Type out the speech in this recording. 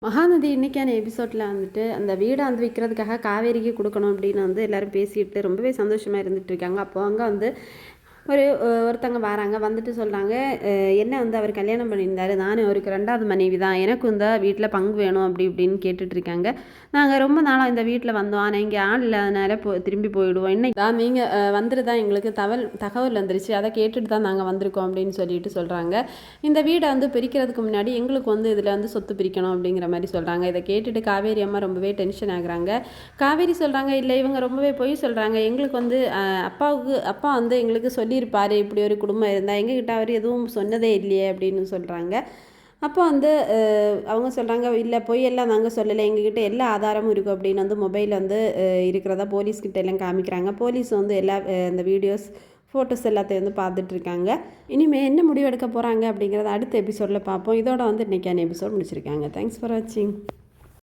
மகாநதி இன்னைக்கான எபிசோடில் வந்துட்டு அந்த வீடை வந்து விற்கிறதுக்காக காவேரிக்கு கொடுக்கணும் அப்படின்னு வந்து எல்லோரும் பேசிட்டு ரொம்பவே சந்தோஷமாக இருந்துட்டு இருக்காங்க. அப்போ அங்கே வந்து ஒருத்தங்க வராங்க, வந்துட்டு சொல்கிறாங்க, என்ன வந்து அவர் கல்யாணம் பண்ணியிருந்தார், நானும் அவருக்கு 2வது மனைவி தான், எனக்கும் இந்த வீட்டில் பங்கு வேணும் அப்படி இப்படின்னு கேட்டுட்ருக்காங்க. நாங்கள் ரொம்ப நாளாக இந்த வீட்டில் வந்தோம், ஆனால் இங்கே ஆள் இல்லாதனால திரும்பி போயிடுவோம், இன்னைக்கு தான் நீங்கள் வந்துட்டு தான் எங்களுக்கு தகவல் வந்துருச்சு, அதை கேட்டுட்டு தான் நாங்கள் வந்திருக்கோம் அப்படின்னு சொல்லிட்டு சொல்கிறாங்க. இந்த வீடை வந்து பிரிக்கிறதுக்கு முன்னாடி எங்களுக்கு வந்து இதில் வந்து சொத்து பிரிக்கணும் அப்படிங்கிற மாதிரி சொல்கிறாங்க. இதை கேட்டுட்டு காவேரி அம்மா ரொம்பவே டென்ஷன் ஆகுறாங்க. காவேரி சொல்கிறாங்க, இல்லை இவங்க ரொம்பவே பொய் சொல்கிறாங்க, எங்களுக்கு வந்து அப்பா வந்து எங்களுக்கு சொல்லியிருப்பார் இப்படி ஒரு குடும்பம் இருந்தால், எங்ககிட்ட அவர் எதுவும் சொன்னதே இல்லையே அப்படின்னு சொல்கிறாங்க. அப்போ வந்து அவங்க சொல்கிறாங்க, இல்லை பொய்யெல்லாம் நாங்கள் சொல்லலை, எங்ககிட்ட எல்லா ஆதாரமும் இருக்கும் அப்படின்னு வந்து மொபைல் வந்து இருக்கிறதா போலீஸ்கிட்ட எல்லாம் காமிக்கிறாங்க. போலீஸ் வந்து எல்லா இந்த வீடியோஸ் ஃபோட்டோஸ் எல்லாத்தையும் வந்து பார்த்துட்ருக்காங்க. இனிமேல் என்ன முடிவு எடுக்க போகிறாங்க அப்படிங்கிறத அடுத்த எபிசோடில் பார்ப்போம். இதோட வந்து இன்றைக்கான எபிசோட் முடிச்சிருக்காங்க. தேங்க்ஸ் ஃபார் வாட்சிங்.